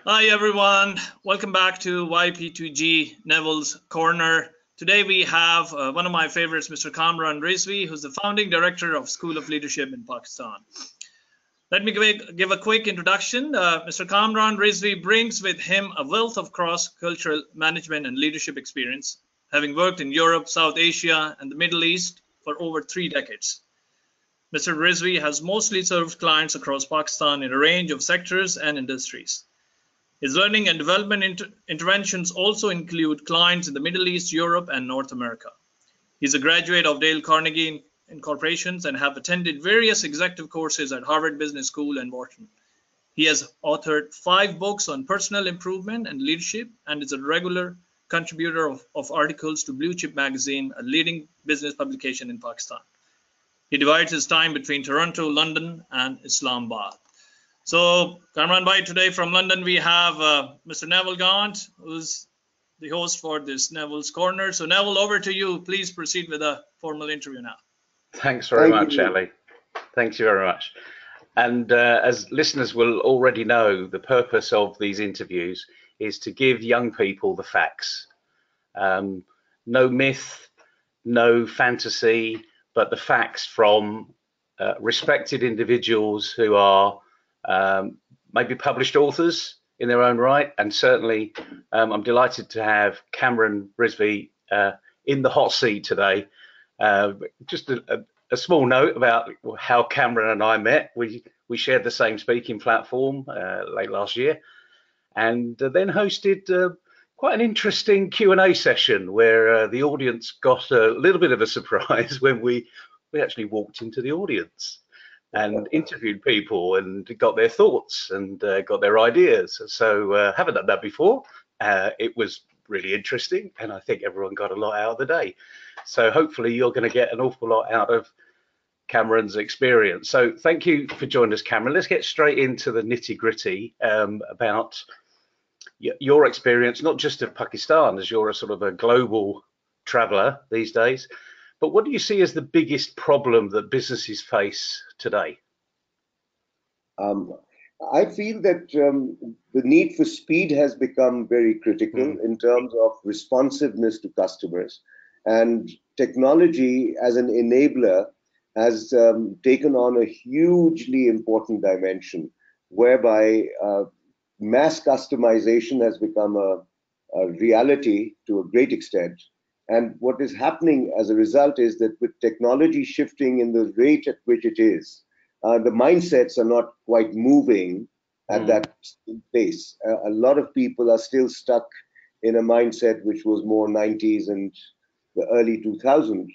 Hi everyone, welcome back to YP2G Neville's Corner. Today we have one of my favorites, Mr. Kamran Rizvi, who's the founding director of School of Leadership in Pakistan. Let me give a quick introduction. Mr. Kamran Rizvi brings with him a wealth of cross-cultural management and leadership experience, having worked in Europe, South Asia, and the Middle East for over 3 decades. Mr. Rizvi has mostly served clients across Pakistan in a range of sectors and industries. His learning and development interventions also include clients in the Middle East, Europe, and North America. He's a graduate of Dale Carnegie Inc. and have attended various executive courses at Harvard Business School and Wharton. He has authored 5 books on personal improvement and leadership and is a regular contributor of articles to Blue Chip magazine, a leading business publication in Pakistan. He divides his time between Toronto, London, and Islamabad. So, Kamran bhai, today from London we have Mr. Neville Gaunt, who's the host for this Neville's Corner. So, Neville, over to you. Please proceed with a formal interview now. Thanks very much, Ali. Thank you very much. And as listeners will already know, the purpose of these interviews is to give young people the facts. No myth, no fantasy, but the facts from respected individuals who are maybe published authors in their own right, and certainly I'm delighted to have Kamran Rizvi in the hot seat today. Just a small note about how Kamran and I met. We shared the same speaking platform late last year, and then hosted quite an interesting Q&A session where the audience got a little bit of a surprise when we actually walked into the audience and interviewed people and got their thoughts and got their ideas. So haven't done that before. It was really interesting, and I think everyone got a lot out of the day. So hopefully you're going to get an awful lot out of Kamran's experience. So thank you for joining us, Kamran. Let's get straight into the nitty-gritty about your experience, not just of Pakistan, as you're a sort of a global traveller these days, but what do you see as the biggest problem that businesses face today? I feel that the need for speed has become very critical in terms of responsiveness to customers. And technology as an enabler has taken on a hugely important dimension, whereby mass customization has become a reality to a great extent. And what is happening as a result is that with technology shifting in the rate at which it is, the mindsets are not quite moving at that pace. A lot of people are still stuck in a mindset which was more 90s and the early 2000s,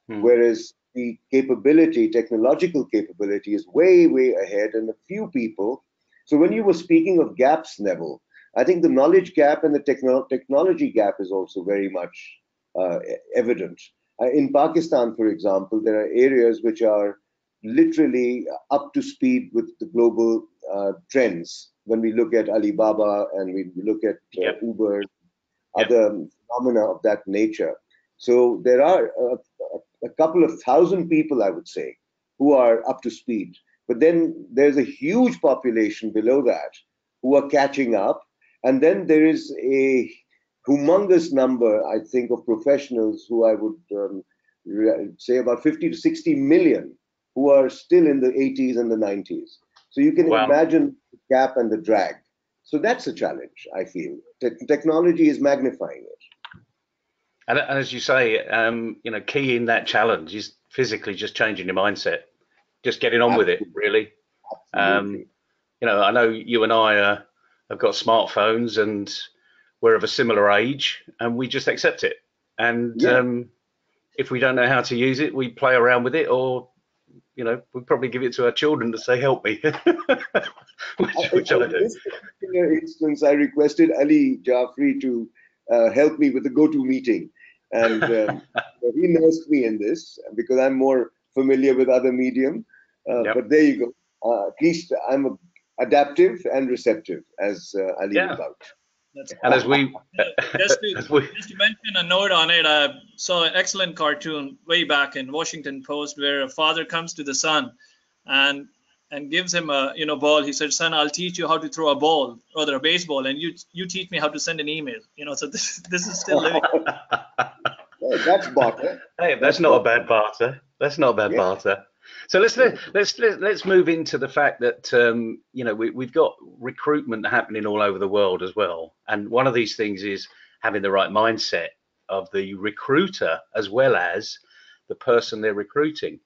whereas the capability, technological capability is way, way ahead, and a few people. So when you were speaking of gaps, Neville, I think the knowledge gap and the technology gap is also very much evident. In Pakistan, for example, there are areas which are literally up to speed with the global trends. When we look at Alibaba and we look at Uber, other phenomena of that nature. So there are a couple of thousand people, I would say, who are up to speed. But then there's a huge population below that who are catching up. And then there is a humongous number, I think, of professionals who I would say about 50 to 60 million who are still in the 80s and the 90s. So you can imagine the gap and the drag. So that's a challenge, I feel. Technology is magnifying it. And as you say, key in that challenge is physically just changing your mindset, just getting on with it, really. I know you and I have got smartphones and we're of a similar age, and we just accept it. And if we don't know how to use it, we play around with it, or we probably give it to our children to say, "Help me." which I do. In this particular instance, I requested Ali Jafri to help me with the GoToMeeting, and he nursed me in this because I'm more familiar with other medium. But there you go. At least I'm adaptive and receptive, as Ali was out. And as we just to mention a note on it, I saw an excellent cartoon way back in Washington Post where a father comes to the son and and gives him a ball. He said, "Son, I'll teach you how to throw a ball, rather a baseball, and you teach me how to send an email." So this is still living. That's barter. Hey, that's not a bad barter. That's not a bad barter. So let's move into the fact that we've got recruitment happening all over the world as well, and one of these things is having the right mindset of the recruiter as well as the person they're recruiting.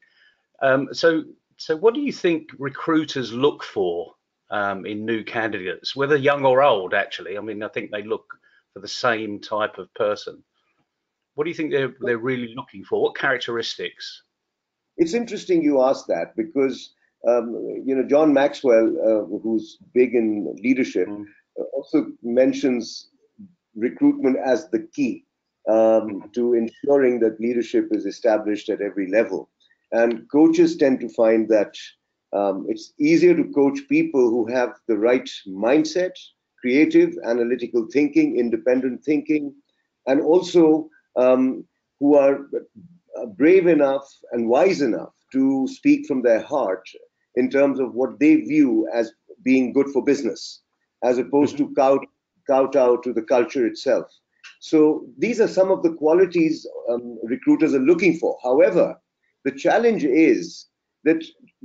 So what do you think recruiters look for in new candidates, whether young or old? Actually, I mean, I think they look for the same type of person. What do you think they're really looking for? What characteristics? It's interesting you ask that because John Maxwell, who's big in leadership, also mentions recruitment as the key to ensuring that leadership is established at every level. And coaches tend to find that it's easier to coach people who have the right mindset, creative, analytical thinking, independent thinking, and also who are brave enough and wise enough to speak from their heart in terms of what they view as being good for business, as opposed to kowtow to the culture itself. So these are some of the qualities recruiters are looking for. However, the challenge is that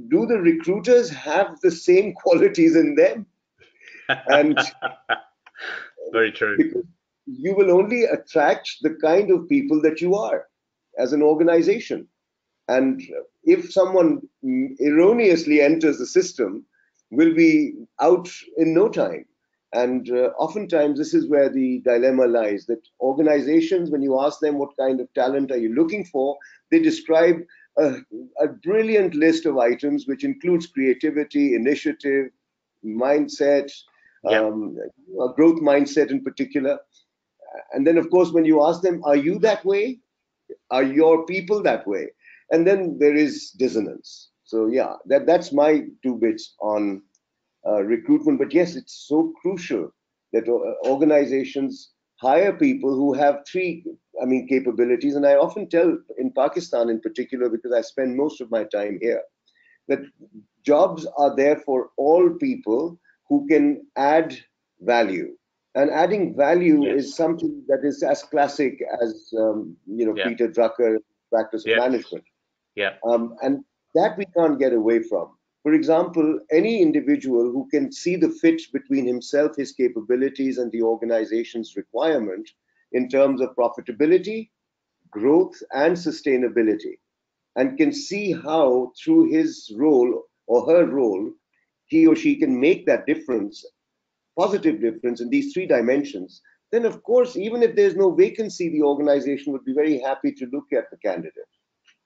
do the recruiters have the same qualities in them? And very true. Because you will only attract the kind of people that you are as an organization. And if someone erroneously enters the system, will be out in no time. And oftentimes this is where the dilemma lies, that organizations, when you ask them what kind of talent are you looking for, they describe a brilliant list of items, which includes creativity, initiative, mindset, a growth mindset in particular. And then, of course, when you ask them, are you that way? Are your people that way? And then there is dissonance. So yeah, that's my 2 bits on recruitment. But yes, it's so crucial that organizations hire people who have 3 capabilities. And I often tell, in Pakistan in particular, because I spend most of my time here, that jobs are there for all people who can add value. And adding value is something that is as classic as Peter Drucker's practice of management. And that we can't get away from. For example, any individual who can see the fit between himself, his capabilities, and the organization's requirement in terms of profitability, growth, and sustainability, and can see how through his role or her role, he or she can make that difference, positive difference in these 3 dimensions, then of course, even if there's no vacancy, the organization would be very happy to look at the candidate.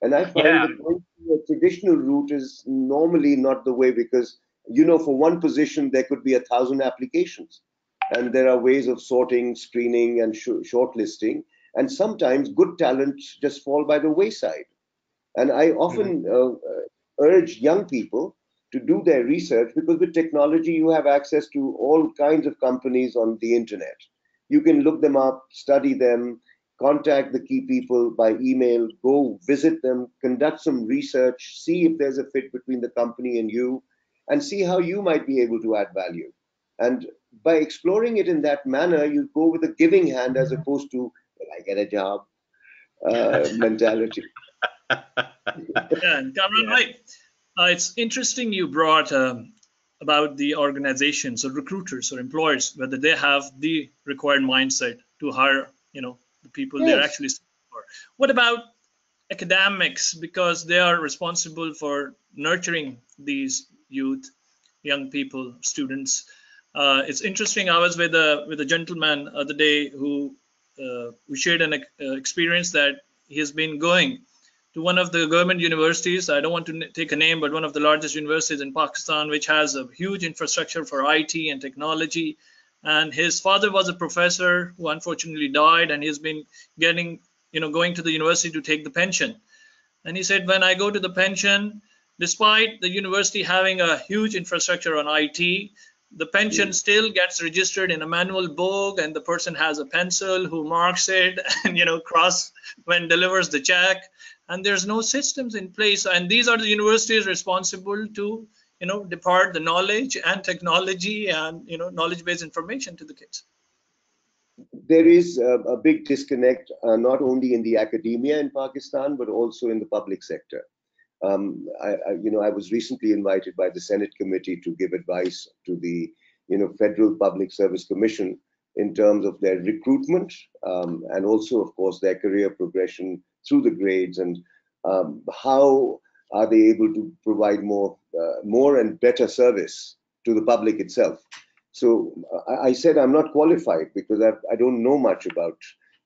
And I find that going through a traditional route is normally not the way, because, for one position, there could be 1,000 applications. And there are ways of sorting, screening, and shortlisting. And sometimes good talents just fall by the wayside. And I often urge young people to do their research, because with technology, you have access to all kinds of companies on the internet. You can look them up, study them, contact the key people by email, go visit them, conduct some research, see if there's a fit between the company and you, and see how you might be able to add value. And by exploring it in that manner, you go with a giving hand as opposed to, will I get a job mentality. And Kamran, right. It's interesting you brought about the organizations or recruiters or employers, whether they have the required mindset to hire, the people they're actually seeking for. What about academics? Because they are responsible for nurturing these youth, young people, students. It's interesting. I was with a gentleman the other day who shared an experience that he has been going to one of the government universities. I don't want to take a name, but one of the largest universities in Pakistan, which has a huge infrastructure for IT and technology. And his father was a professor who unfortunately died, and he's been going to the university to take the pension. And he said, when I go to the pension, despite the university having a huge infrastructure on IT, the pension still gets registered in a manual book, and the person has a pencil who marks it and cross when delivers the check. And there's no systems in place. And these are the universities responsible to depart the knowledge and technology and knowledge-based information to the kids? There is a big disconnect, not only in the academia in Pakistan, but also in the public sector. I was recently invited by the Senate committee to give advice to the Federal Public Service Commission in terms of their recruitment, and also, of course, their career progression through the grades, and how are they able to provide more and better service to the public itself. So I said I'm not qualified because I don't know much about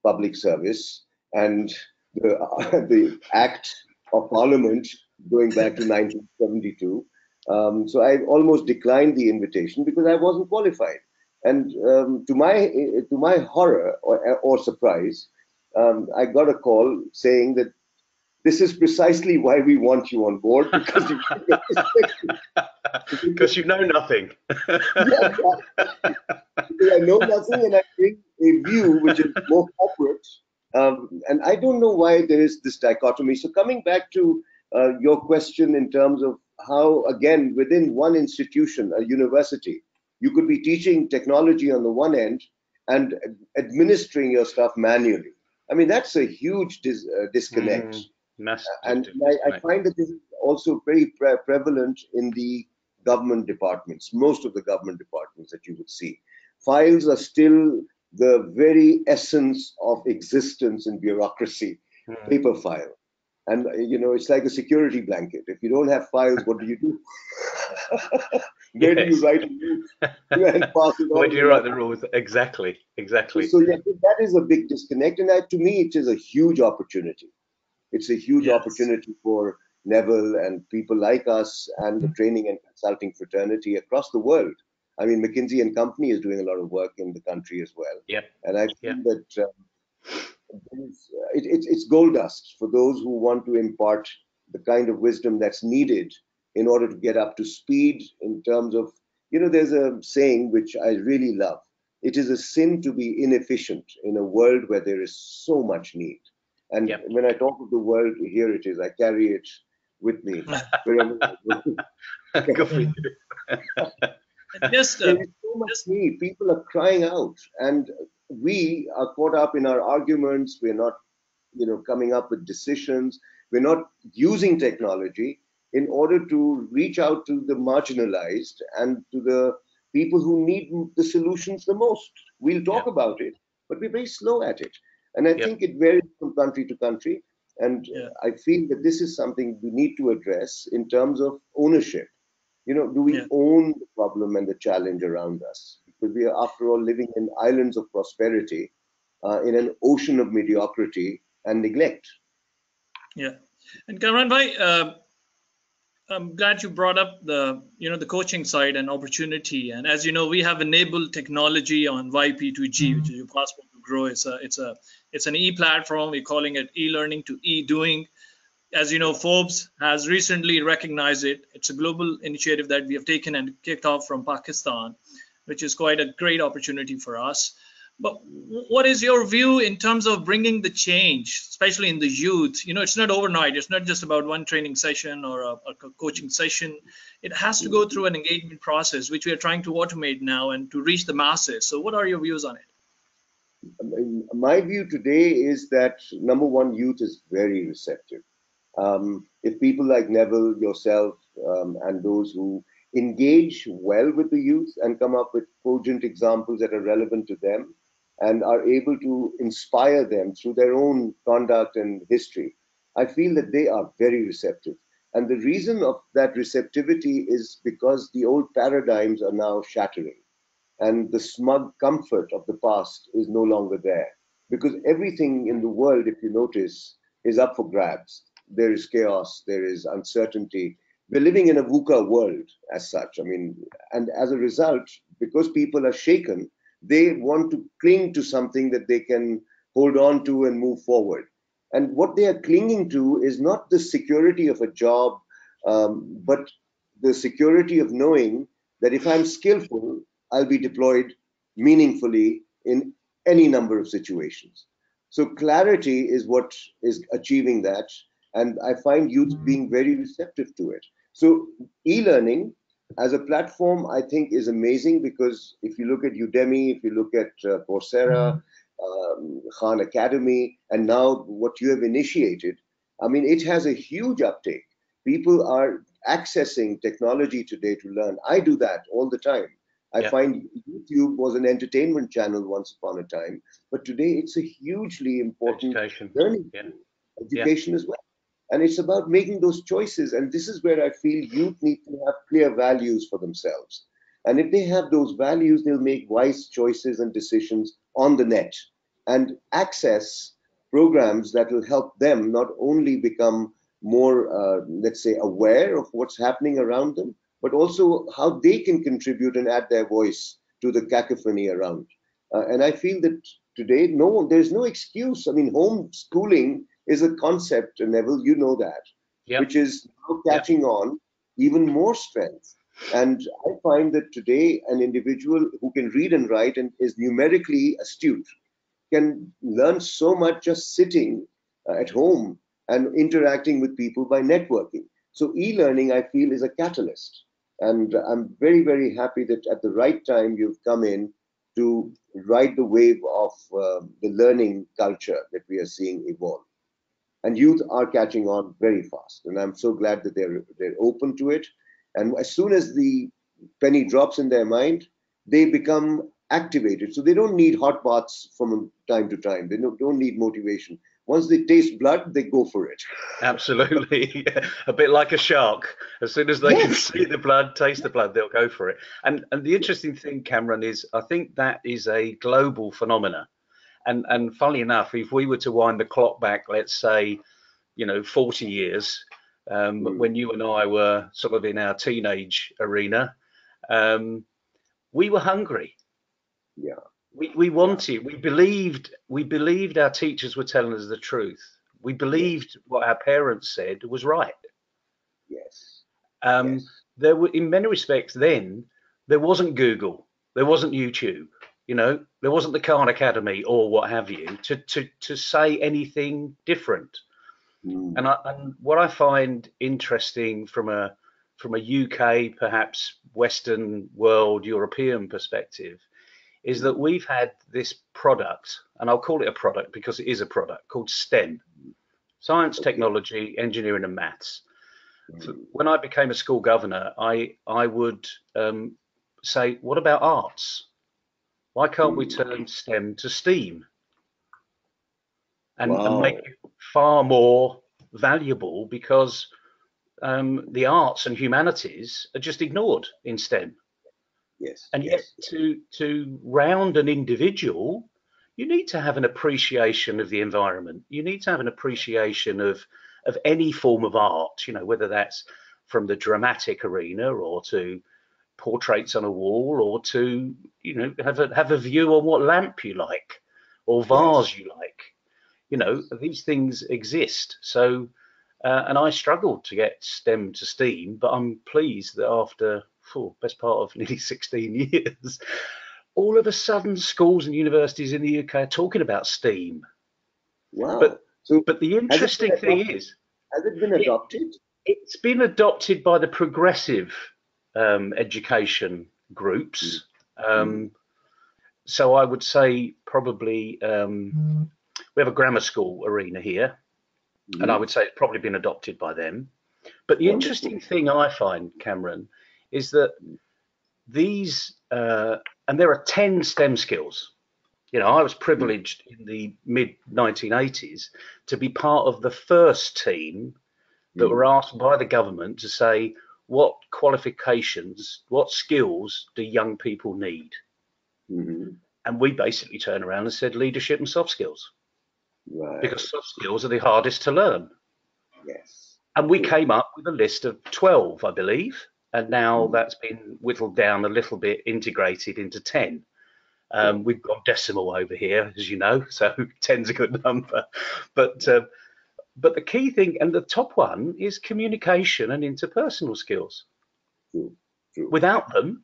public service, and the Act of Parliament going back to 1972. So I almost declined the invitation because I wasn't qualified. And to my horror or surprise, I got a call saying that this is precisely why we want you on board, because because you know nothing. Yeah, because I know nothing, and I bring a view which is more corporate. And I don't know why there is this dichotomy. So coming back to your question in terms of how, again, within one institution, a university, you could be teaching technology on the one end and administering your stuff manually. I mean, that's a huge disconnect. And I find that this is also very prevalent in the government departments, most of the government departments that you would see. Files are still the very essence of existence in bureaucracy, paper file. And, it's like a security blanket. If you don't have files, what do you do? Where do you write a rule and pass it on? Where do you write the rules? Exactly. So yeah, that is a big disconnect. And to me, it is a huge opportunity. It's a huge opportunity for Neville and people like us and the training and consulting fraternity across the world. I mean, McKinsey and Company is doing a lot of work in the country as well. And I think that it's gold dust for those who want to impart the kind of wisdom that's needed in order to get up to speed in terms of, there's a saying which I really love. It is a sin to be inefficient in a world where there is so much need. And when I talk of the world, here it is. I carry it with me wherever I go. Good for you. There is so much need. People are crying out, and we are caught up in our arguments. We're not, coming up with decisions. We're not using technology in order to reach out to the marginalized and to the people who need the solutions the most. We'll talk about it, but we're very slow at it. And I think it varies from country to country. And I feel that this is something we need to address in terms of ownership. Do we own the problem and the challenge around us? Because we are, after all, living in islands of prosperity, in an ocean of mediocrity and neglect. Yeah. And Kamran bhai, I'm glad you brought up the coaching side and opportunity. And as you know, we have enabled technology on YP2G, which is your passport to grow. It's an e-platform. We're calling it e-learning to e-doing. As you know, Forbes has recently recognized it. It's a global initiative that we have taken and kicked off from Pakistan, which is quite a great opportunity for us. But what is your view in terms of bringing the change, especially in the youth? It's not overnight. It's not just about one training session or a coaching session. It has to go through an engagement process, which we are trying to automate now and to reach the masses. So what are your views on it? My view today is that, number one, youth is very receptive. If people like Neville, yourself, and those who engage well with the youth and come up with cogent examples that are relevant to them and are able to inspire them through their own conduct and history, I feel that they are very receptive. And the reason of that receptivity is because the old paradigms are now shattering, and the smug comfort of the past is no longer there. Because everything in the world, if you notice, is up for grabs. There is chaos, there is uncertainty. We're living in a VUCA world as such. I mean, and as a result, because people are shaken, they want to cling to something that they can hold on to and move forward. And what they are clinging to is not the security of a job, but the security of knowing that if I'm skillful, I'll be deployed meaningfully in any number of situations. So clarity is what is achieving that. And I find youth being very receptive to it. So e-learning as a platform, I think is amazing, because if you look at Udemy, if you look at Coursera, Khan Academy, and now what you have initiated, I mean, it has a huge uptake. People are accessing technology today to learn. I do that all the time. I Yeah. find YouTube was an entertainment channel once upon a time, but today it's a hugely important Education. learning Yeah. tool, education as well. And it's about making those choices. And this is where I feel youth need to have clear values for themselves. And if they have those values, they'll make wise choices and decisions on the net and access programs that will help them not only become more, let's say, aware of what's happening around them, but also how they can contribute and add their voice to the cacophony around. And I feel that today, there's no excuse. I mean, homeschooling is a concept, Neville, you know that, Yep. which is now Yep. catching on even more strength. And I find that today, an individual who can read and write and is numerically astute can learn so much just sitting at home and interacting with people by networking. So e-learning, I feel, is a catalyst. And I'm very, very happy that at the right time you've come in to ride the wave of the learning culture that we are seeing evolve. And youth are catching on very fast, and I'm so glad that they're open to it. And as soon as the penny drops in their mind, they become activated. So they don't need hot baths from time to time. They don't need motivation. Once they taste blood, they go for it. Absolutely. A bit like a shark. As soon as they can Yes. see the blood, taste the blood, they'll go for it. And the interesting thing, Cameron, is I think that is a global phenomena. And funnily enough, if we were to wind the clock back, let's say, 40 years, when you and I were sort of in our teenage arena, we were hungry. Yeah. We wanted, we believed our teachers were telling us the truth. We believed what our parents said was right. Yes. Um, Yes. there were, in many respects, then there wasn't Google, there wasn't YouTube, there wasn't the Khan Academy or what have you to say anything different. Mm. And what I find interesting from a UK, perhaps Western world, European perspective, is that we've had this product, and I'll call it a product because it is a product, called STEM: science, Okay. technology, engineering, and maths. Mm. When I became a school governor, I would say, what about arts? Why can't we Mm. turn STEM to STEAM and make Wow. it far more valuable? Because the arts and humanities are just ignored in STEM. Yes. And yet, Yes. to round an individual, you need to have an appreciation of the environment. You need to have an appreciation of any form of art, whether that's from the dramatic arena or to portraits on a wall, or to have a view on what lamp you like or Yes. vase you like. These things exist. So and I struggled to get STEM to STEAM, but I'm pleased that after best part of nearly 16 years, all of a sudden schools and universities in the UK are talking about STEAM. But Wow. So the has it been interesting thing adopted? is, Has it been it, adopted? it's been adopted by the progressive education Mm. groups. Mm. So I would say probably we have a grammar school arena here, and I Mm. would say it's probably been adopted by them. But the interesting Wonderful. thing I find, Cameron, is that these, and there are 10 STEM skills. I was Mm. privileged in the mid 1980s to be part of the first team that were Mm. asked by the government to say, what qualifications, what skills do young people need? Mm-hmm. And we basically turned around and said leadership and soft skills, because Right. soft skills are the hardest to learn. Yes. And we True. came up with a list of 12, I believe, and now Mm. that's been whittled down a little bit, integrated into 10. Sure. We've got decimal over here, as you know, so 10's a good number. But the key thing, and the top one, is communication and interpersonal skills. True. True. Without them,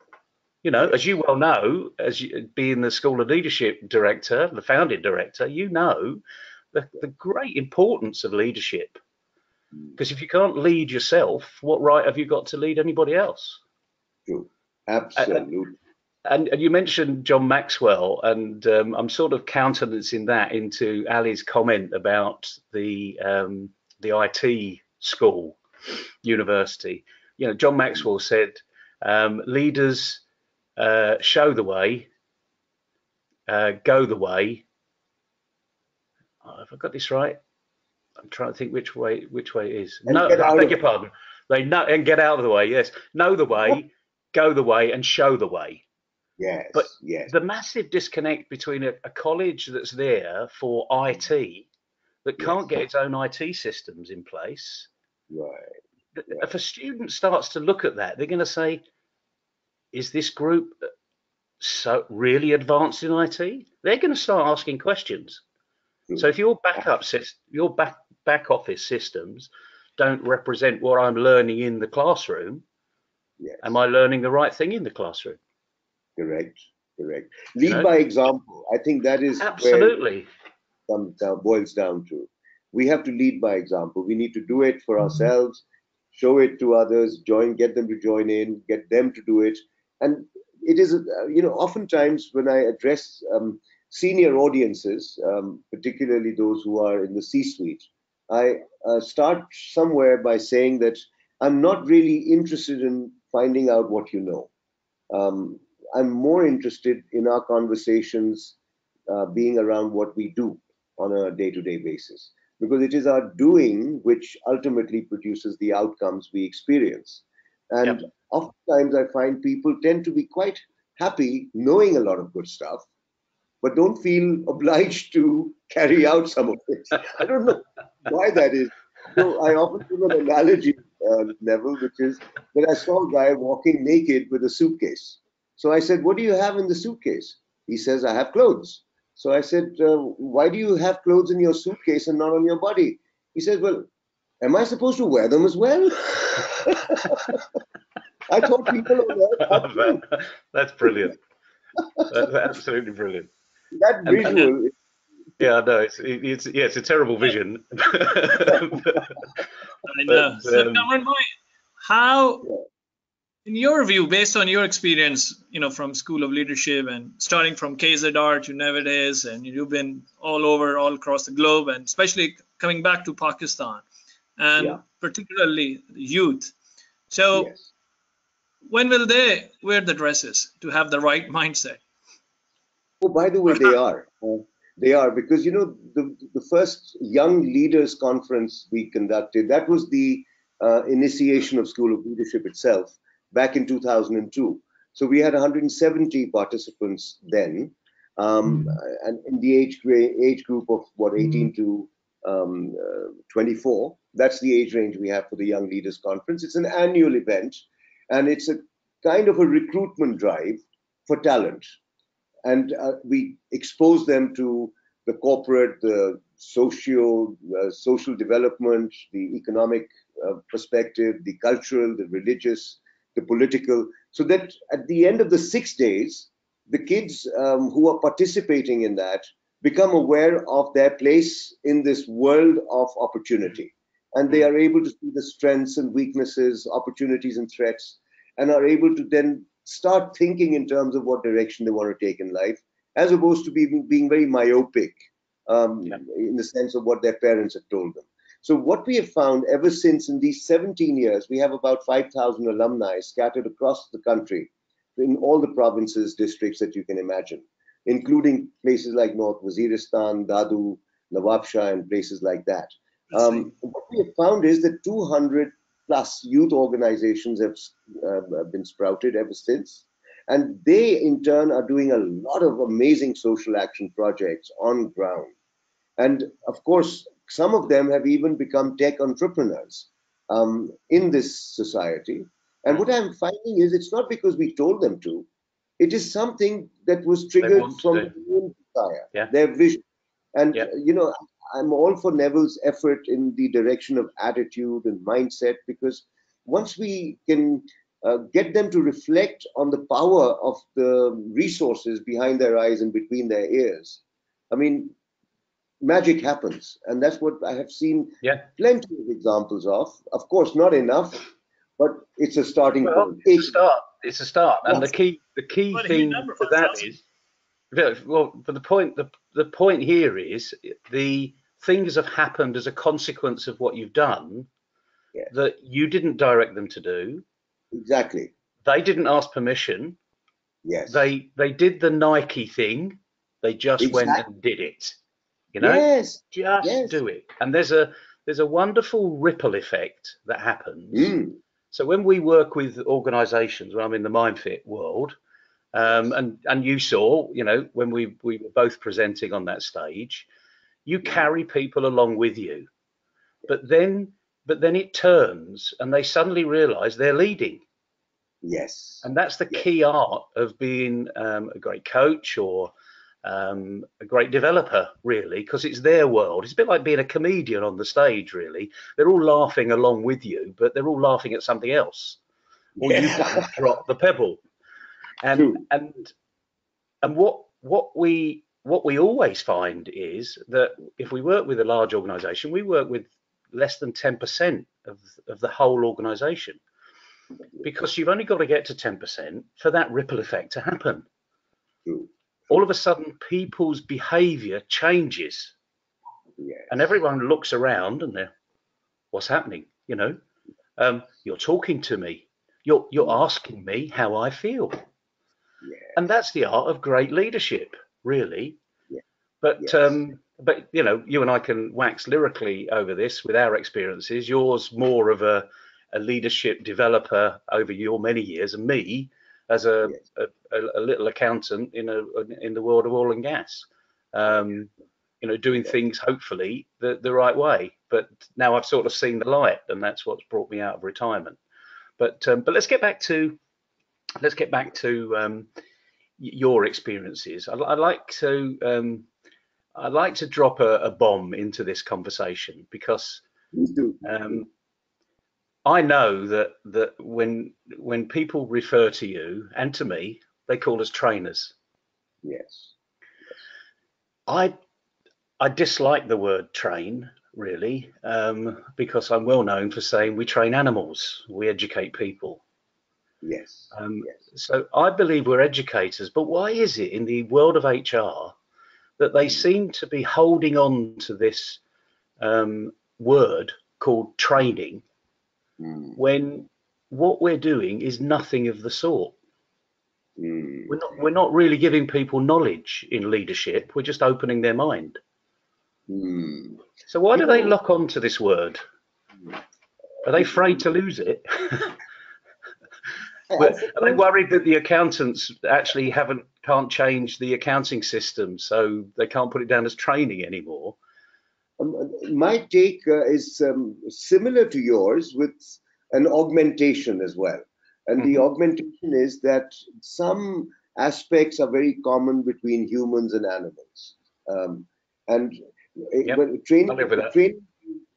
as Yes. you well know, as you, being the School of Leadership director, the founding director, the great importance of leadership. Mm. Because if you can't lead yourself, what right have you got to lead anybody else? True. Absolutely. And you mentioned John Maxwell, and I'm sort of countenancing that into Ali's comment about the IT school, university. You know, John Maxwell said, leaders show the way, go the way. Oh, have I got this right? I'm trying to think which way it is. And No, get I out beg of your pardon. They know and get out of the way. Yes, know the way, go the way, and show the way. Yes, But yes. the massive disconnect between a college that's there for IT that can't get its own IT systems in place. Right. If a student starts to look at that, they're going to say, "Is this group so really advanced in IT?" They're going to start asking questions. True. So if your back office systems don't represent what I'm learning in the classroom, Yes. am I learning the right thing in the classroom? Correct. Lead by example. I think that is absolutely where it boils down to. We have to lead by example. We need to do it for ourselves, show it to others, get them to join in, get them to do it. And it is, oftentimes when I address senior audiences, particularly those who are in the C-suite, I start somewhere by saying that I'm not really interested in finding out what you know. I'm more interested in our conversations being around what we do on a day-to-day basis, because it is our doing which ultimately produces the outcomes we experience. And oftentimes I find people tend to be quite happy knowing a lot of good stuff, but don't feel obliged to carry out some of it. I don't know why that is. So I often give an analogy, Neville, which is that I saw a guy walking naked with a suitcase. So I said, "What do you have in the suitcase?" He says, "I have clothes." So I said, "Why do you have clothes in your suitcase and not on your body?" He said, "Well, am I supposed to wear them as well?" I thought people on Earth had to. That's brilliant. That's absolutely brilliant. That visual. Yeah, no, it's a terrible vision. I know. So, Kamran, how, in your view, based on your experience, from School of Leadership and starting from KZR to Neville, and you've been all across the globe, and especially coming back to Pakistan, and particularly the youth. So, when will they wear the dresses to have the right mindset? Oh, by the way, they are. They are, because the first Young Leaders Conference we conducted, that was the initiation of School of Leadership itself back in 2002. So we had 170 participants then, and in the age group of 18 to 24. That's the age range we have for the Young Leaders Conference. It's an annual event, and it's a kind of a recruitment drive for talent. And we expose them to the corporate, the social development, the economic perspective, the cultural, the religious, the political, so that at the end of the 6 days, the kids who are participating in that become aware of their place in this world of opportunity. And they are able to see the strengths and weaknesses, opportunities and threats, and are able to then start thinking in terms of what direction they want to take in life, as opposed to being very myopic in the sense of what their parents have told them. So what we have found ever since, in these 17 years, we have about 5,000 alumni scattered across the country in all the provinces, districts that you can imagine, including places like North Waziristan, Dadu, Nawab Shah, and places like that. What we have found is that 200 plus youth organizations have been sprouted ever since. And they, in turn, are doing a lot of amazing social action projects on ground. And of course, some of them have even become tech entrepreneurs in this society. And what I'm finding is it's not because we told them to. It is something that was triggered from the own desire, their vision. And, I'm all for Neville's effort in the direction of attitude and mindset, because once we can get them to reflect on the power of the resources behind their eyes and between their ears, I mean, magic happens. And that's what I have seen plenty of examples of. Of course, not enough, but it's a starting point. It's a start. It's a start, and the key Quite a huge thing number, to that 5,000. is, well, but the point here is the things have happened as a consequence of what you've done that you didn't direct them to do. Exactly. They didn't ask permission. Yes. They did the Nike thing. They just went and did it. You know, Yes. just do it. And there's a wonderful ripple effect that happens. So when we work with organisations, when I'm in the MindFit world, and you saw, you know, when we were both presenting on that stage, you carry people along with you, but then it turns and they suddenly realise they're leading. Yes. And that's the key art of being a great coach or a great developer, really, because it's their world. It's a bit like being a comedian on the stage, really. They're all laughing along with you, but they're all laughing at something else. Or you don't drop the pebble. And what we always find is that if we work with a large organisation, we work with less than 10% of the whole organisation, because you've only got to get to 10% for that ripple effect to happen. All of a sudden, people's behaviour changes, and everyone looks around and they're, what's happening? You know, you're talking to me, you're asking me how I feel. And that's the art of great leadership, really. But you know, you and I can wax lyrically over this with our experiences. Yours more of a leadership developer over your many years, and me as a little accountant in the world of oil and gas. You know, doing things hopefully the right way. But now I've sort of seen the light, and that's what's brought me out of retirement. But let's get back to your experiences. I'd like to drop a bomb into this conversation, because I know that when people refer to you and to me, they call us trainers. Yes. I dislike the word train, really, because I'm well known for saying we train animals, we educate people. Yes. So I believe we're educators, but why is it in the world of HR that they seem to be holding on to this word called training, when what we're doing is nothing of the sort? We're not really giving people knowledge in leadership, we're just opening their mind. So why do they lock on to this word? Are they afraid to lose it? Are they worried that the accountants actually can't change the accounting system, so they can't put it down as training anymore? My take is similar to yours, with an augmentation as well. And the augmentation is that some aspects are very common between humans and animals. Training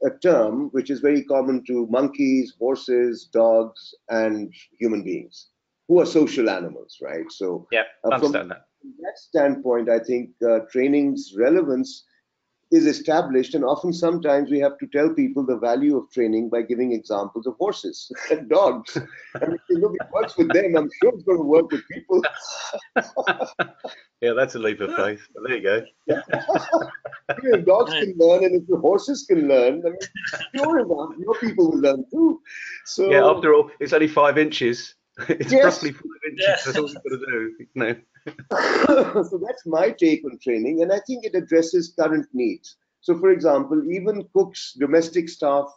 a term which is very common to monkeys, horses, dogs, and human beings, who are social animals, right? So from that standpoint, I think training's relevance is established, and often sometimes we have to tell people the value of training by giving examples of horses and dogs. And if you look, it works with them, I'm sure it's going to work with people. Yeah, that's a leap of faith, but there you go. If dogs can learn, and if the horses can learn, I mean, sure enough, your people will learn too. So yeah, after all, it's only 5 inches. It's roughly 5 inches. That's all you've got to do. No. So that's my take on training, and I think it addresses current needs. So, for example, even cooks, domestic staff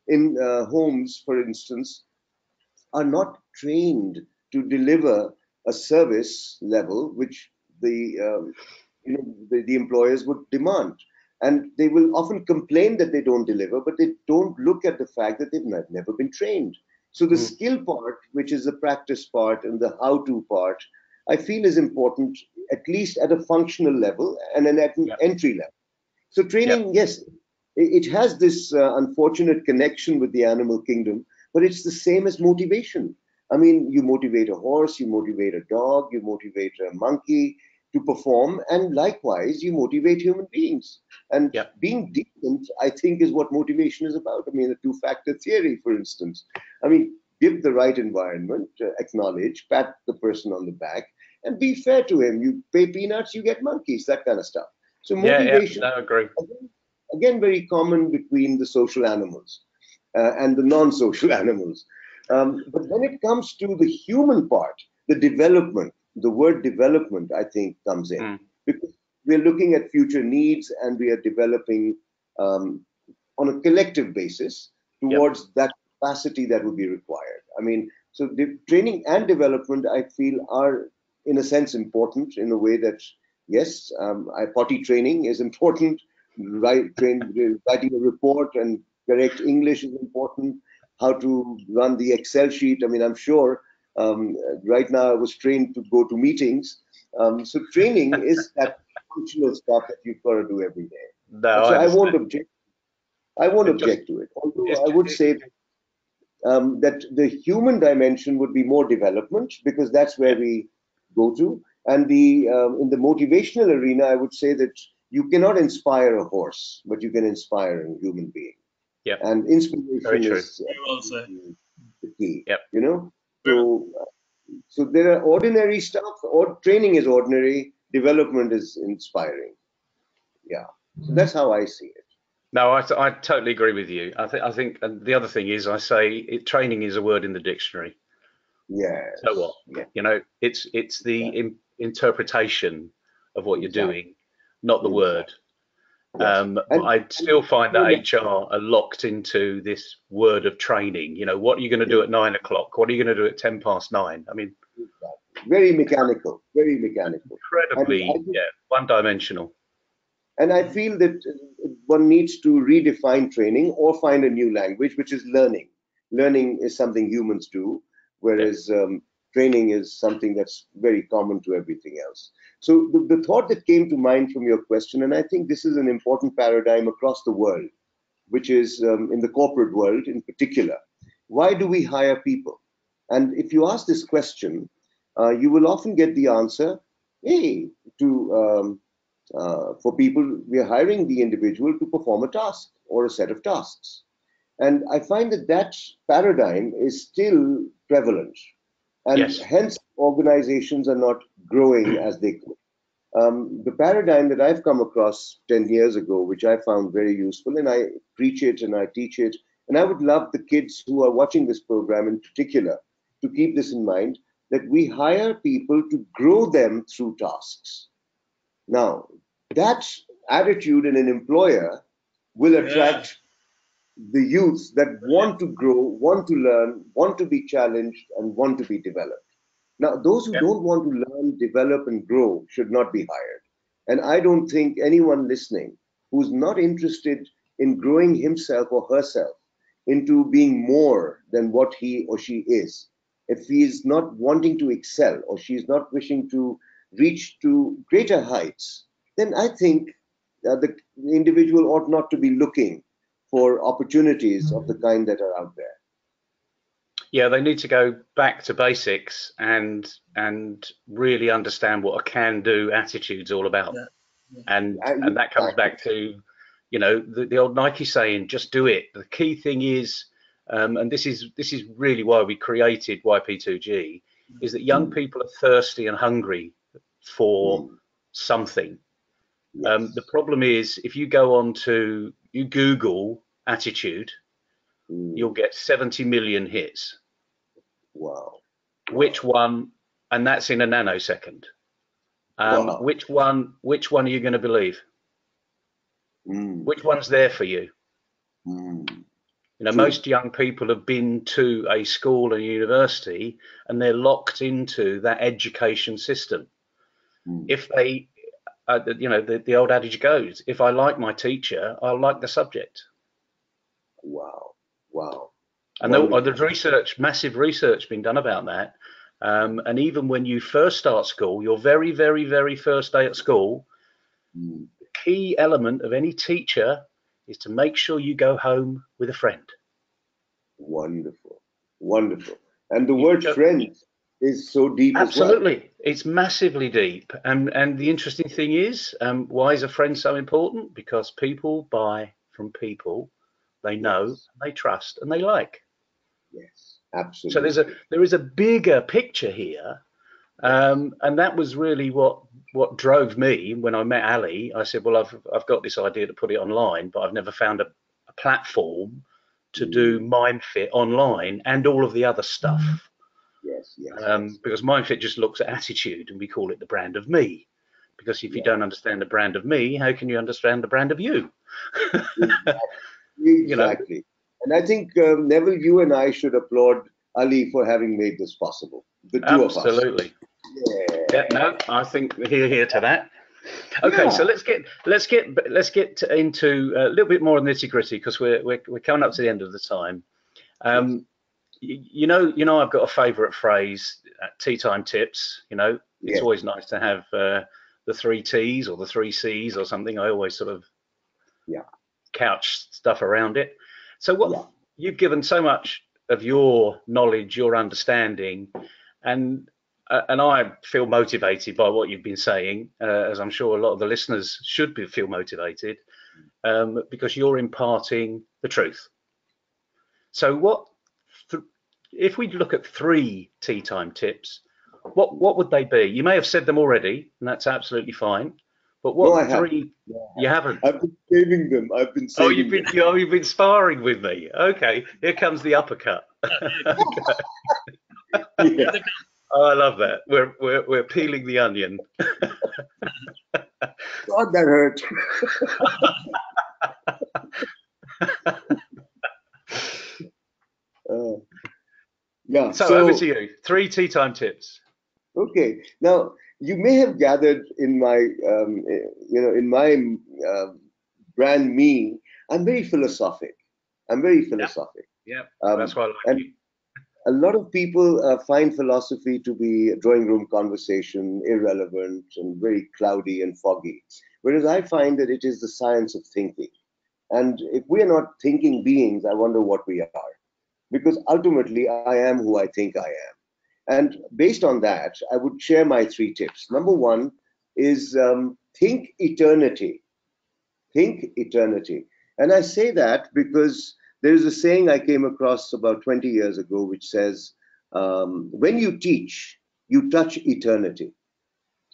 in homes, for instance, are not trained to deliver a service level which the employers would demand. And they will often complain that they don't deliver, but they don't look at the fact that they've never been trained. So the skill part, which is the practice part and the how-to part, I feel is important, at least at a functional level and at an entry level. So training, yes, it has this unfortunate connection with the animal kingdom, but it's the same as motivation. I mean, you motivate a horse, you motivate a dog, you motivate a monkey to perform, and likewise, you motivate human beings. And being decent, I think, is what motivation is about. I mean, the two-factor theory, for instance. I mean, give the right environment, acknowledge, pat the person on the back, and be fair to him. You pay peanuts, you get monkeys, that kind of stuff. So motivation, no, I agree. again, very common between the social animals and the non-social animals. But when it comes to the human part, the development, the word development, I think, comes in. Because we're looking at future needs and we are developing on a collective basis towards that capacity that would be required. I mean, so the training and development, I feel, are in a sense important in a way that, yes, potty training is important, writing a report and correct English is important, how to run the Excel sheet. I mean, I'm sure right now I was trained to go to meetings. So training is that functional stuff that you've got to do every day. No, so I won't object. I won't object to it. Although I would say that the human dimension would be more development because that's where we go to. And the in the motivational arena, I would say that you cannot inspire a horse, but you can inspire a human being. Yep. And inspiration is the key. Yep. You know, so there are ordinary stuff. Or training is ordinary. Development is inspiring. Yeah. So that's how I see it. No, I totally agree with you. I think, and the other thing is, I say training is a word in the dictionary. Yeah. So what? Yeah. You know, it's the interpretation of what you're doing, not the word. Yes. But I still find that HR are locked into this word of training. You know, what are you going to do at 9 o'clock? What are you going to do at 9:10? I mean, very mechanical, very mechanical. Incredibly, one-dimensional. And I feel that one needs to redefine training or find a new language, which is learning. Learning is something humans do, whereas training is something that's very common to everything else. So the thought that came to mind from your question, and I think this is an important paradigm across the world, which is in the corporate world in particular, why do we hire people? And if you ask this question, you will often get the answer, hey, for people, we are hiring the individual to perform a task or a set of tasks. And I find that that paradigm is still prevalent. And hence, organizations are not growing as they could. The paradigm that I've come across 10 years ago, which I found very useful, and I preach it and I teach it, and I would love the kids who are watching this program in particular to keep this in mind, that we hire people to grow them through tasks. Now, that attitude in an employer will attract the youth that want to grow, want to learn, want to be challenged, and want to be developed. Now, those who don't want to learn, develop, and grow should not be hired. And I don't think anyone listening who's not interested in growing himself or herself into being more than what he or she is, if he is not wanting to excel or she is not wishing to reach to greater heights, then I think the individual ought not to be looking for opportunities of the kind that are out there. Yeah, they need to go back to basics and really understand what a can-do attitude's all about. And that comes back to, you know, the old Nike saying, just do it. The key thing is, and this is really why we created YP2G, is that young people are thirsty and hungry for something. The problem is, if you go on to, you Google attitude, you'll get 70 million hits. Wow. Which one, and that's in a nanosecond. Which one are you going to believe? Which one's there for you? You know, most young people have been to a school and university and they're locked into that education system. If they, you know, the old adage goes, if I like my teacher, I'll like the subject. Wow. And there's research, massive research being done about that. And even when you first start school, your very, very, very first day at school, the key element of any teacher is to make sure you go home with a friend. Wonderful. And the word friend is so deep absolutely as well. It's massively deep. And the interesting thing is, why is a friend so important? Because people buy from people they know, they trust, and they like. Yes. Absolutely. So there is a bigger picture here, and that was really what drove me when I met Ali. I said, well, I've got this idea to put it online, but I've never found a platform to do MindFit online and all of the other stuff. Yes, yes, because MindFit just looks at attitude, and we call it the brand of me. Because if you don't understand the brand of me, how can you understand the brand of you? Exactly. And I think, Neville, you and I should applaud Ali for having made this possible. The two of us. Absolutely. Yeah. No, I think here to that. Okay, so let's get into a little bit more nitty gritty, because we're coming up to the end of the time. You know, I've got a favourite phrase: tea time tips. You know, it's always nice to have the 3 T's or the 3 C's or something. I always sort of couch stuff around it. So you've given so much of your knowledge, your understanding, and I feel motivated by what you've been saying, as I'm sure a lot of the listeners should feel motivated, because you're imparting the truth. So if we look at 3 tea time tips, what would they be? You may have said them already, and that's absolutely fine. But what 3? You haven't. I've been saving them. I've been saving them. You've been sparring with me. Okay, here comes the uppercut. Oh, I love that. We're peeling the onion. God, that hurt. So over to you. 3 tea time tips. Okay. Now, you may have gathered in my, in my brand me, I'm very philosophic. Yeah. That's why I like you. A lot of people find philosophy to be a drawing room conversation, irrelevant and very cloudy and foggy. Whereas I find that it is the science of thinking. And if we are not thinking beings, I wonder what we are. Because ultimately, I am who I think I am. And based on that, I would share my 3 tips. Number 1 is think eternity. Think eternity. And I say that because there is a saying I came across about 20 years ago, which says, when you teach, you touch eternity.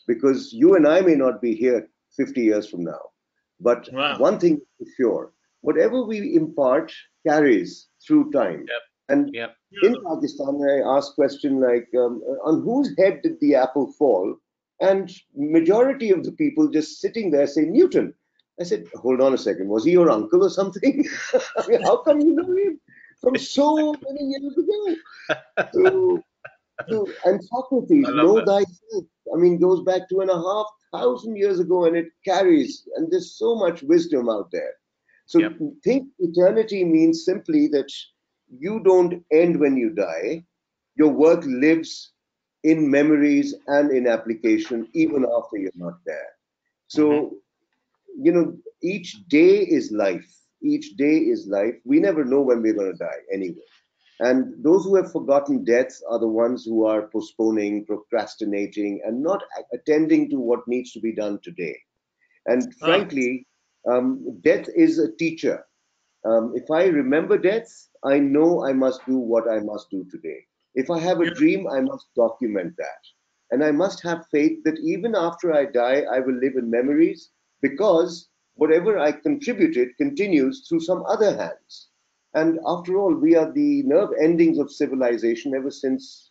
Because you and I may not be here 50 years from now. But one thing is sure, whatever we impart carries through time. And in Pakistan, I ask question like, on whose head did the apple fall? And majority of the people just sitting there say, Newton. I said, hold on a second, was he your uncle or something? I mean, how come you know him from so many years ago? And Socrates, know thyself. I mean, goes back 2,500 years ago, and it carries, and there's so much wisdom out there. So think eternity means simply that you don't end when you die. Your work lives in memories and in application even after you're not there. So, each day is life. Each day is life. We never know when we're going to die anyway. And those who have forgotten death are the ones who are postponing, procrastinating, and not attending to what needs to be done today. And frankly, death is a teacher. If I remember death, I know I must do what I must do today. If I have a dream, I must document that. And I must have faith that even after I die, I will live in memories, because whatever I contributed continues through some other hands. And after all, we are the nerve endings of civilization ever since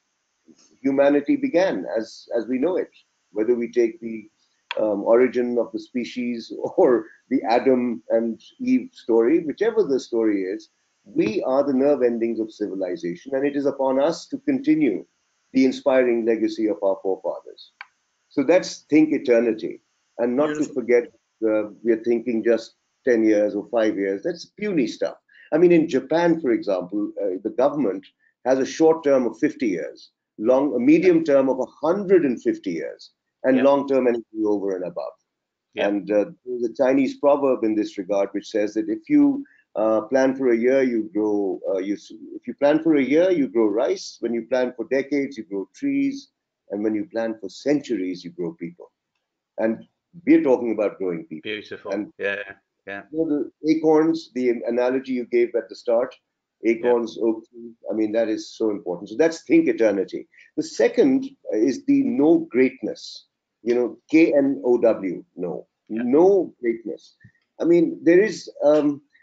humanity began, as we know it. Whether we take the origin of the species or the Adam and Eve story, whichever the story is, we are the nerve endings of civilization, and it is upon us to continue the inspiring legacy of our forefathers. So that's think eternity, and not to forget we are thinking just 10 years or 5 years. That's puny stuff. I mean, in Japan, for example, the government has a short term of 50 years, a medium term of 150 years, and long term anything over and above. And there's a Chinese proverb in this regard which says that if you plan for a year, you grow. If you plan for a year, you grow rice. When you plan for decades, you grow trees. And when you plan for centuries, you grow people. And we're talking about growing people. Beautiful. And yeah. the acorns, the analogy you gave at the start, acorns, oak trees. I mean, that is so important. So that's think eternity. The second is the know greatness. KNOW, no greatness. I mean, there is,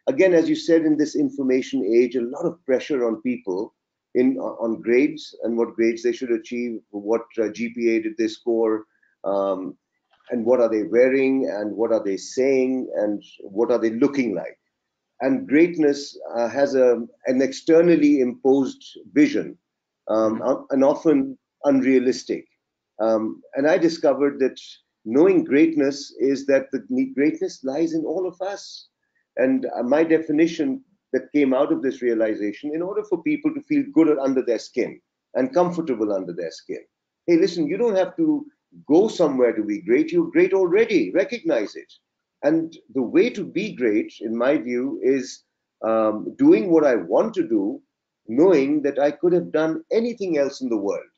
again, as you said, in this information age, a lot of pressure on people on grades and what grades they should achieve, what GPA did they score, and what are they wearing, and what are they saying, and what are they looking like. And greatness has an externally imposed vision, and often unrealistic. And I discovered that knowing greatness is that the greatness lies in all of us. And my definition that came out of this realization, in order for people to feel good under their skin and comfortable under their skin. Hey, listen, you don't have to go somewhere to be great. You're great already. Recognize it. And the way to be great, in my view, is doing what I want to do, knowing that I could have done anything else in the world.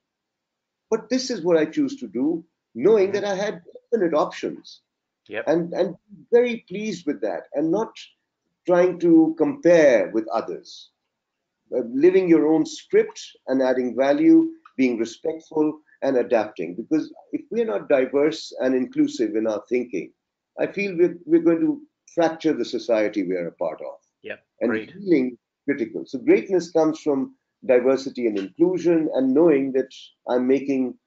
But this is what I choose to do, knowing that I had infinite options. Yep. And very pleased with that, and not trying to compare with others. Living your own script and adding value, being respectful and adapting. Because if we're not diverse and inclusive in our thinking, I feel we're going to fracture the society we are a part of. Yep. And Great. feeling critical. So greatness comes from diversity and inclusion, and knowing that I'm making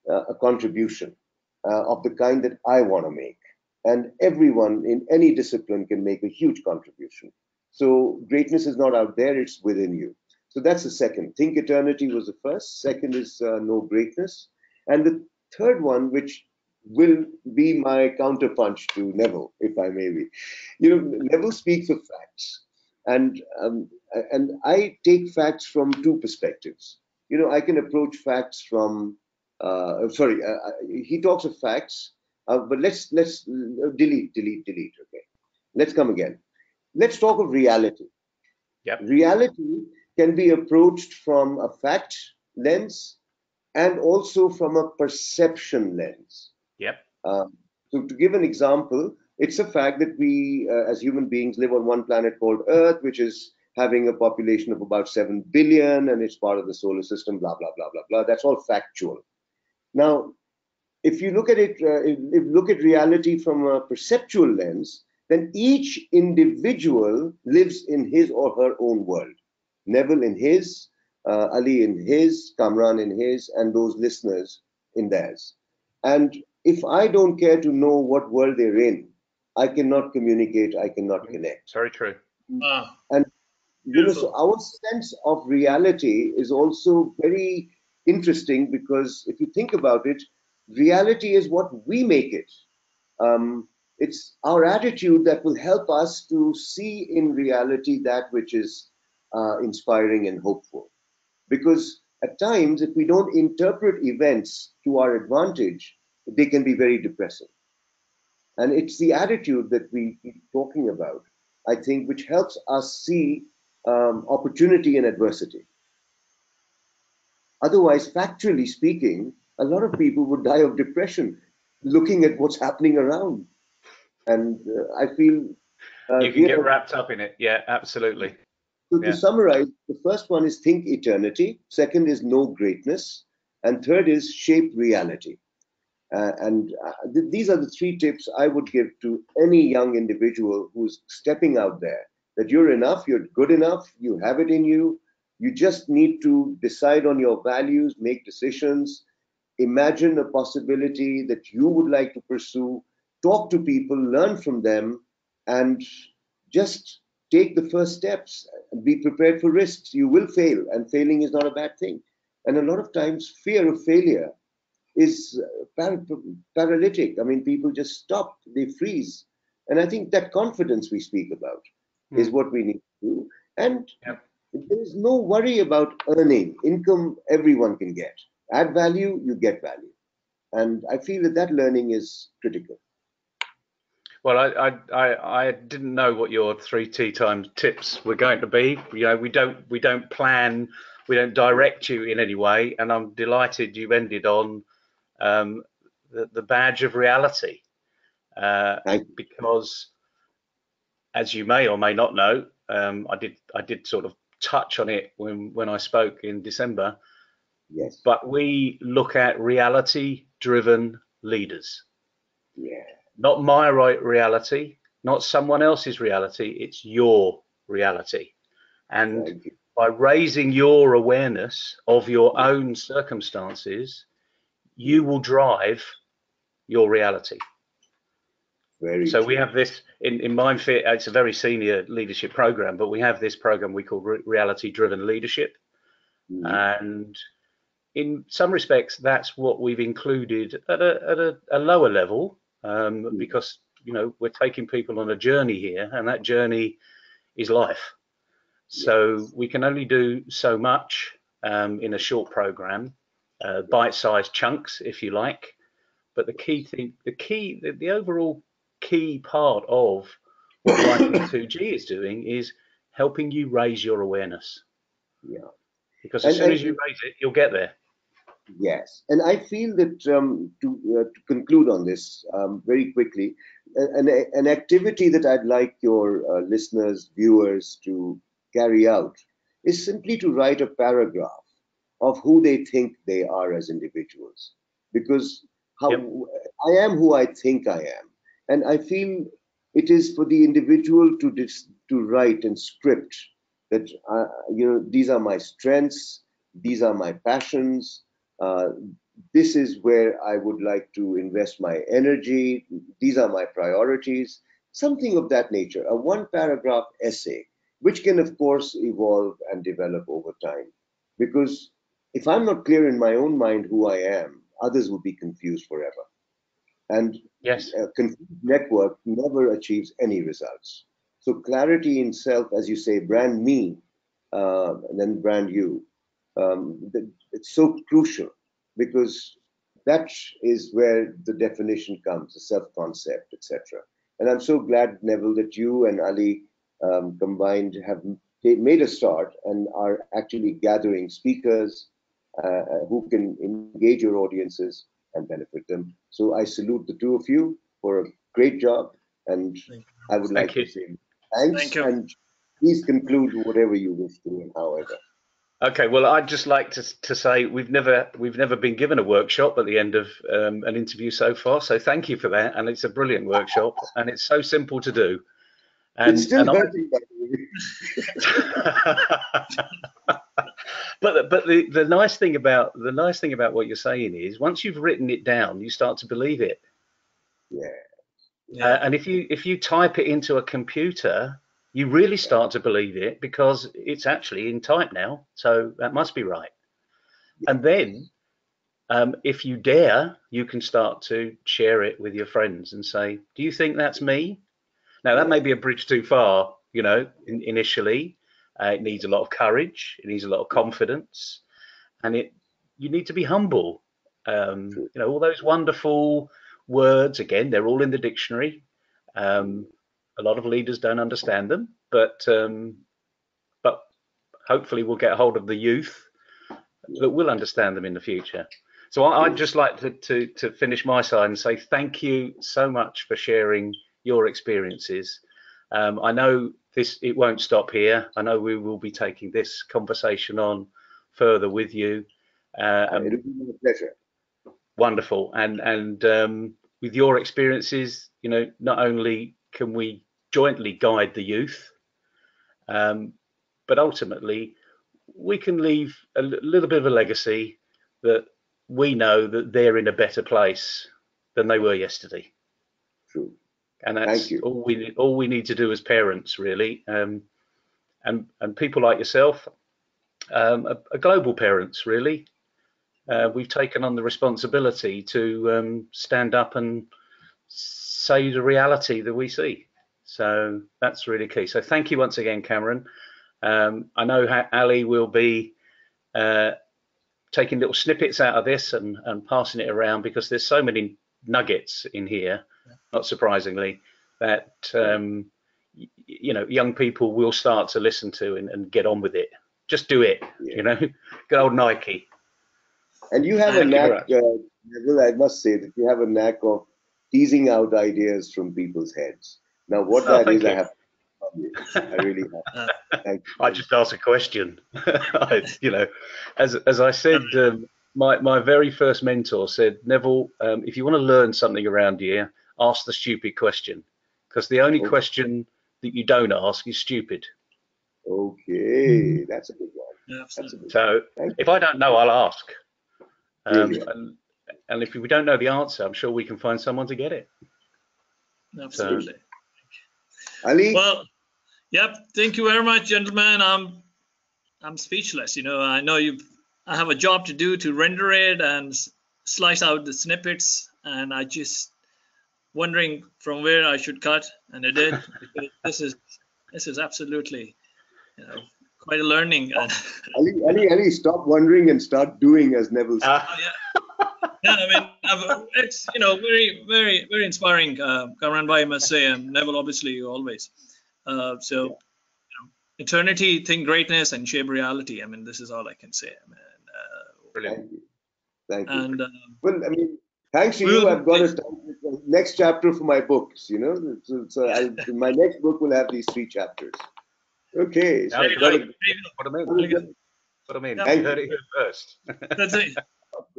a contribution of the kind that I want to make. And everyone in any discipline can make a huge contribution. So greatness is not out there, it's within you. So that's the second. Think eternity was the first. Second is know greatness. And the third one, which will be my counterpunch to Neville, if I may be. Neville speaks of facts. And I take facts from two perspectives. I can approach facts from, he talks of facts, but let's delete, okay. Let's come again. Let's talk of reality. Yep. Reality can be approached from a fact lens and also from a perception lens. Yep. So to give an example, it's a fact that we as human beings live on one planet called Earth, which is having a population of about 7 billion, and it's part of the solar system, blah, blah, blah, blah, blah. That's all factual. Now, if you look at it, look at reality from a perceptual lens, then each individual lives in his or her own world. Neville in his, Ali in his, Kamran in his, and those listeners in theirs. And if I don't care to know what world they're in, I cannot communicate, I cannot connect. Very true. And so our sense of reality is also very interesting, because if you think about it, reality is what we make it. It's our attitude that will help us to see in reality that which is inspiring and hopeful. Because at times, if we don't interpret events to our advantage, they can be very depressing. And it's the attitude that we keep talking about, I think, which helps us see opportunity in adversity. Otherwise, factually speaking, a lot of people would die of depression looking at what's happening around. And I feel you can get wrapped up in it. Yeah, absolutely. So to summarize, the first one is think eternity, second is know greatness, and third is shape reality. These are the three tips I would give to any young individual who's stepping out there, that you're enough, you're good enough, you have it in you. You just need to decide on your values, make decisions, imagine a possibility that you would like to pursue, talk to people, learn from them, and just take the first steps. Be prepared for risks. You will fail, and failing is not a bad thing. And a lot of times, fear of failure is paralytic. I mean, people just stop, they freeze. And I think that confidence we speak about is what we need to do. And there's no worry about earning. Income, everyone can get. Add value, you get value. And I feel that learning is critical. Well, I didn't know what your 3 tea time tips were going to be. We don't plan, we don't direct you in any way, and I'm delighted you ended on the badge of reality, because, as you may or may not know, I did sort of touch on it when I spoke in December. Yes. But we look at reality-driven leaders. Yeah. Not my reality, not someone else's reality. It's your reality. And by raising your awareness of your own circumstances, you will drive your reality. So we have this in Mindfit. It's a very senior leadership program, but we have this program we call reality-driven leadership. And in some respects, that's what we've included at a lower level, because we're taking people on a journey here, and that journey is life. So we can only do so much in a short program, bite-sized chunks, if you like. But the key thing, the overall key part of what YP2G is doing is helping you raise your awareness. Yeah. Because as soon as you raise it, you'll get there. Yes, and I feel that to conclude on this very quickly, an activity that I'd like your listeners, viewers to carry out is simply to write a paragraph of who they think they are as individuals. Because I am who I think I am, and I feel it is for the individual to write and script that these are my strengths, these are my passions. This is where I would like to invest my energy. These are my priorities, something of that nature, a one paragraph essay, which can of course evolve and develop over time. Because if I'm not clear in my own mind who I am, others will be confused forever. And a confused network never achieves any results. So clarity in self, as you say, brand me, and then brand you. It's so crucial, because that is where the definition comes, the self-concept, etc. And I'm so glad, Neville, that you and Ali combined have made a start and are actually gathering speakers who can engage your audiences and benefit them. So I salute the two of you for a great job, and I would like to say thanks. And please conclude whatever you wish to and however. Okay, well, I'd just like to say we've never been given a workshop at the end of an interview so far, so thank you for that. And it's a brilliant workshop, and it's so simple to do. And, it's still hurting, by the way. But the nice thing about what you're saying is once you've written it down, you start to believe it. Yeah. And if you type it into a computer, you really start to believe it, because it's actually in type now, so that must be right. And then if you dare, you can start to share it with your friends and say, do you think that's me? Now that may be a bridge too far, initially. It needs a lot of courage, it needs a lot of confidence, and you need to be humble. All those wonderful words, again, they're all in the dictionary. A lot of leaders don't understand them, but hopefully we'll get hold of the youth that will understand them in the future. So I'd just like to finish my side and say thank you so much for sharing your experiences. I know it won't stop here. I know we will be taking this conversation on further with you. It'll be a pleasure. Wonderful. And with your experiences, not only can we jointly guide the youth, but ultimately we can leave a little bit of a legacy that we know that they're in a better place than they were yesterday. True. And that's all we need to do as parents, really, and people like yourself, are global parents, really. We've taken on the responsibility to stand up and say the reality that we see. So that's really key. So thank you once again, Kamran. I know how Ali will be taking little snippets out of this and passing it around, because there's so many nuggets in here, not surprisingly, that young people will start to listen to and get on with it. Just do it, good old Nike. And you have a knack, Neville, I must say that you have a knack of teasing out ideas from people's heads. Now, what that is, I have from you. I really have. Thank you. I just asked a question. As I said, my very first mentor said, Neville, if you want to learn something around here, ask the stupid question, because the only question that you don't ask is stupid. Okay, that's a good one. Yeah, That's a good So one. if I don't know, I'll ask. Brilliant. And if we don't know the answer, I'm sure we can find someone to get it. absolutely. Ali? Well, yep. Thank you very much, gentlemen. I'm speechless. I know I have a job to do to render it and slice out the snippets, and I just wondering from where I should cut, and I did. Because this is absolutely, quite a learning. Ali, stop wondering and start doing, as Neville said. Yeah, I mean, it's very, very, very inspiring, Kamran, I must say, and Neville, obviously, always. Eternity, think greatness, and shape reality. I mean, this is all I can say. I mean, Brilliant. Thank you. And well, I mean, thanks to you, I've got to start with the next chapter for my books. So my next book will have these 3 chapters. Okay. So Put them in. Put them in. You heard it here first. That's it.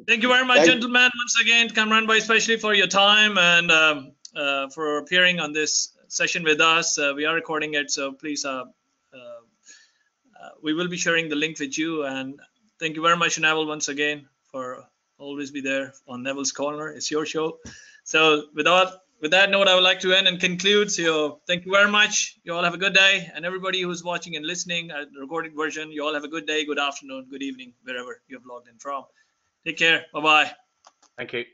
Thank you very much, gentlemen. Once again, Kamran, especially for your time and for appearing on this session with us. We are recording it, so please, we will be sharing the link with you. And thank you very much, Neville, once again, for always be there on Neville's Corner. It's your show. So with that note, I would like to end and conclude. So thank you very much. You all have a good day. And everybody who's watching and listening at the recorded version, you all have a good day, good afternoon, good evening, wherever you have logged in from. Take care. Bye-bye. Thank you.